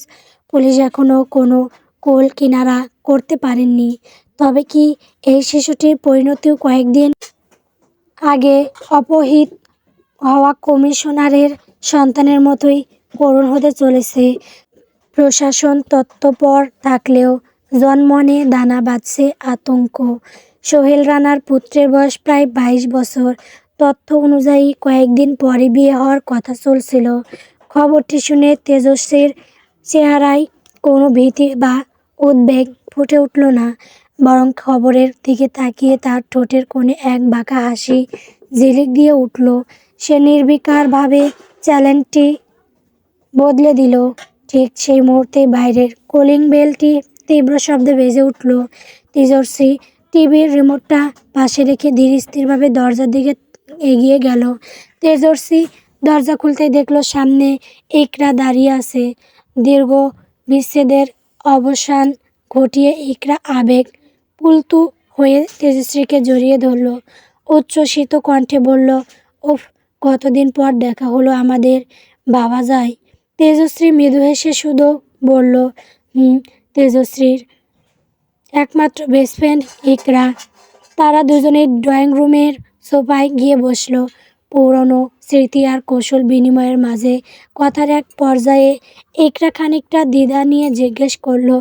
পুলিশ এখনও কোনো কুল কিনারা করতে পারেননি। তবে কি এই শিশুটির পরিণতিও কয়েকদিন আগে অপহৃত হওয়া কমিশনারের সন্তানের মতোই করুণ হতে চলেছে? প্রশাসন তৎপর থাকলেও জনমনে দানা বাঁধছে আতঙ্ক। সোহেল রানার পুত্রের বয়স প্রায় 22 বছর। তথ্য অনুযায়ী কয়েকদিন পরে বিয়ে হওয়ার কথা চলছিল। খবরটি শুনে তেজস্বীর চেহারায় কোনো ভীতি বা উদ্বেগ ফুটে উঠল না, বরং খবরের দিকে তাকিয়ে তার ঠোঁটের কোণে এক বাঁকা হাসি ঝিলিক দিয়ে উঠল। সে নির্বিকারভাবে চ্যানেলটি বদলে দিল। ঠিক সেই মুহূর্তে বাইরের কলিং বেলটি তীব্র শব্দে বেজে উঠল। তেজস্বী টিভির রিমোটটা পাশে রেখে ধীর স্থিরভাবে দরজার দিকে এগিয়ে গেল। তেজস্বী দরজা খুলতেই দেখল সামনে ইকরা দাঁড়িয়ে আছে। দীর্ঘ বিচ্ছেদের অবসান ঘটিয়ে ইকরা আবেগ পুলতু হয়ে তেজশ্রীকে জড়িয়ে ধরল। উচ্ছ্বসিত কণ্ঠে বলল, উফ, কতদিন পর দেখা হলো আমাদের। বাবা যায়। তেজশ্রী মৃদু হেসে শুধু বলল, হুম। তেজশ্রীর একমাত্র বেস্ট ফ্রেন্ড ইকরা। তারা দুজনে ড্রয়িং রুমের সোফায় গিয়ে বসল। পুরনো স্মৃতি আর কৌশল বিনিময়ের মাঝে কথার এক পর্যায়ে ইকরা খানিকটা দ্বিধা নিয়ে জিজ্ঞেস করলো,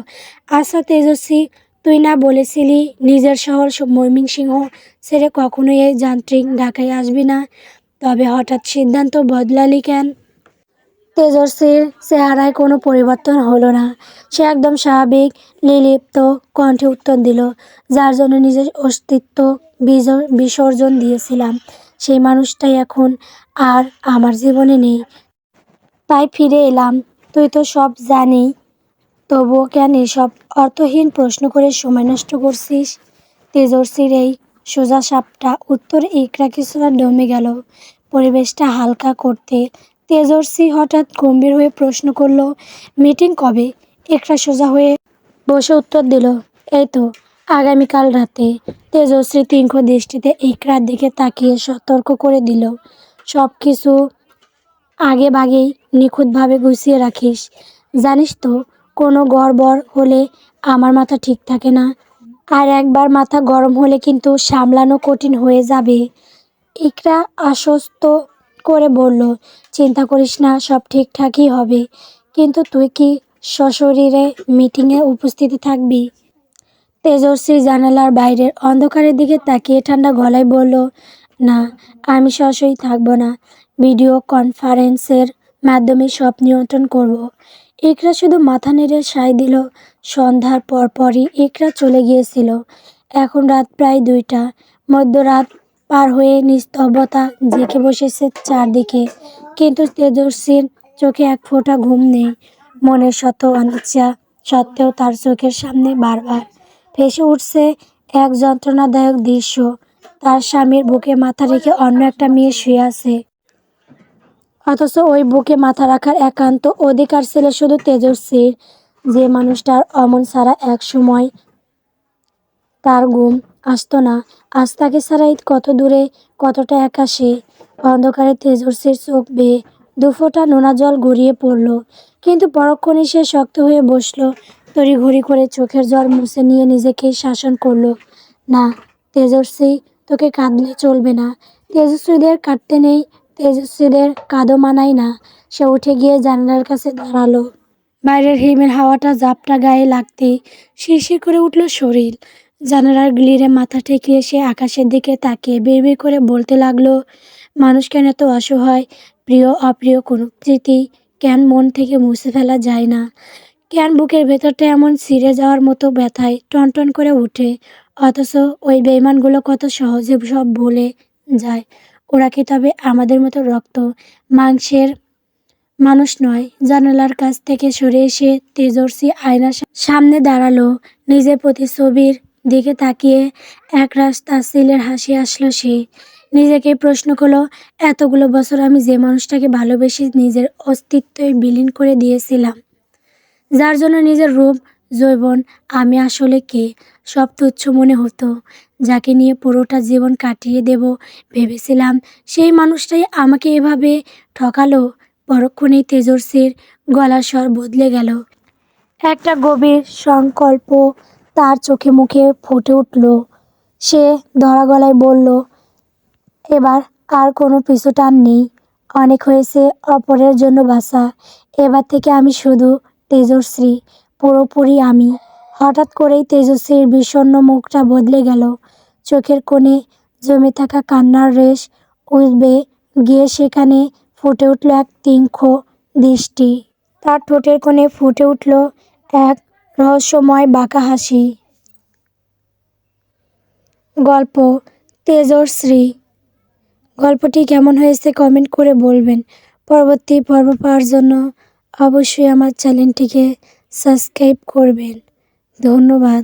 আচ্ছা তেজস্বী, তুই না বলেছিলি নিজের শহর ময়মনসিংহ ছেড়ে কখনোই এই যান্ত্রিক ঢাকায় আসবি না? তবে হঠাৎ সিদ্ধান্ত বদলালি কেন? তেজস্বীর চেহারায় কোনো পরিবর্তন হলো না। সে একদম স্বাভাবিক নির্লিপ্ত কণ্ঠে উত্তর দিল, যার জন্য নিজের অস্তিত্ব বিসর্জন দিয়েছিলাম, সেই মানুষটাই এখন আর আমার জীবনে নেই। তাই ফিরে এলাম। তুই তো সব জানি, তবুও কেন এসব অর্থহীন প্রশ্ন করে সময় নষ্ট করছিস? তেজস্বীর এই সোজাসাপটা উত্তরে ইকরা কিছুটা দমে গেল। পরিবেশটা হালকা করতে তেজস্বী হঠাৎ গম্ভীর হয়ে প্রশ্ন করল, মিটিং কবে? ইকরা সোজা হয়ে বসে উত্তর দিল, এই তো আগামীকাল রাতে। তেজস্বী তীক্ষ্ণ দৃষ্টিতে ইকরার দিকে তাকিয়ে সতর্ক করে দিল, সব কিছু আগে ভাগেই নিখুঁতভাবে গুছিয়ে রাখিস। জানিস তো, কোনো গড়বড় হলে আমার মাথা ঠিক থাকে না, আর একবার মাথা গরম হলে কিন্তু সামলানো কঠিন হয়ে যাবে। ইকরা আশ্বস্ত করে বলল, চিন্তা করিস না, সব ঠিকঠাকই হবে। কিন্তু তুই কি সশরীরে মিটিংয়ে উপস্থিত থাকবি? তেজস্বী জানালার বাইরের অন্ধকারের দিকে তাকিয়ে ঠান্ডা গলায় বলল, না, আমি সরাসরি থাকব না। ভিডিও কনফারেন্সের মাধ্যমে সব নিয়ন্ত্রণ করব। ইকরা শুধু মাথা নেড়ে সায় দিল। সন্ধ্যার পরপরই ইকরা চলে গিয়েছিল। এখন রাত প্রায় 2টা। মধ্যরাত পার হয়ে নিস্তব্ধতা জেঁকে বসেছে চারদিকে, কিন্তু তেজস্বীর চোখে এক ফোঁটা ঘুম নেই। মনের শত অনিচ্ছা সত্ত্বেও তার চোখের সামনে বারবার ভেসে উঠছে এক যন্ত্রণাদায়ক দৃশ্য। তার স্বামীর বুকে মাথা রেখে অন্য একটা মেয়ে শুয়ে আছে, অথচ ওই বুকে মাথা রাখার একান্ত অধিকার ছিল শুধু তেজস্বীর। যে মানুষটার অমন ছাড়া এক সময় তার ঘুম আসতো না, আজ তাকে ছাড়াই কত দূরে, কতটা একা সে। অন্ধকারে তেজস্বীর চোখ বেয়ে দুফোঁটা নোনা জল গড়িয়ে পড়ল, কিন্তু পরক্ষণেই সে শক্ত হয়ে বসলো, তড়িঘড়ি করে চোখের জল মুছে নিয়ে নিজেকেই শাসন করলো। না তেজস্বী, তোকে কাঁদলে চলবে না। তেজস্বীদের কাঁদতে নেই, তেজস্বীদের কাঁদো মানায় না। সে উঠে গিয়ে জানালার কাছে দাঁড়ালো। বাইরের হিমেল হাওয়াটা ঝাপটা গায়ে লাগতেই শিরশির করে উঠল শরীর। জানালার গ্লিরে মাথা ঠেকিয়ে সে আকাশের দিকে তাকিয়ে বিড়বিড় করে বলতে লাগলো, মানুষ কেন এত অসহায়? প্রিয় অপ্রিয় কোনো স্মৃতি কেন মন থেকে মুছে ফেলা যায় না? কেন বুকের ভেতরটা এমন ছিঁড়ে যাওয়ার মতো ব্যথায় টনটন করে ওঠে? অথচ ওই বেইমানগুলো কত সহজে সব ভুলে যায়। ওরা কি তবে আমাদের মতো রক্ত মাংসের মানুষ নয়? জানালার কাছ থেকে সরে এসে তেজস্বী আয়নার সামনে দাঁড়ালো। নিজের প্রতিছবির দিকে তাকিয়ে একরাশ তাচ্ছিল্যের হাসি আসলো সে। নিজেকে প্রশ্ন করলো, এতগুলো বছর আমি যে মানুষটাকে ভালোবেসে নিজের অস্তিত্বই বিলীন করে দিয়েছিলাম, যার জন্য নিজের রূপ যৌবন আমি আসলে কে সব তুচ্ছ মনে হতো, যাকে নিয়ে পুরোটা জীবন কাটিয়ে দেব ভেবেছিলাম, সেই মানুষটাই আমাকে এভাবে ঠকালো। পরক্ষণেই তেজস্বীর গলার স্বর বদলে গেল। একটা গভীর সংকল্প তার চোখে মুখে ফুটে উঠল। সে ধরা গলায় বলল, এবার আর কোনো পিছুটান নেই। অনেক হয়েছে অপরের জন্য বাঁচা। এবার থেকে আমি শুধু তেজস্বী, পুরোপুরি আমি। হঠাৎ করেই তেজস্বীর বিষণ্ণ মুখটা বদলে গেল। চোখের কোণে জমে থাকা কান্নার রেশ উঠবে গিয়ে সেখানে ফুটে উঠল এক তীক্ষ্ণ দৃষ্টি। তার ঠোঁটের কোণে ফুটে উঠল এক রহস্যময় বাঁকা হাসি। গল্প তেজশ্রী। গল্পটি কেমন হয়েছে কমেন্ট করে বলবেন। পরবর্তী পর্ব পাওয়ার জন্য অবশ্যই আমার চ্যানেলটিকে সাবস্ক্রাইব করবেন। ধন্যবাদ।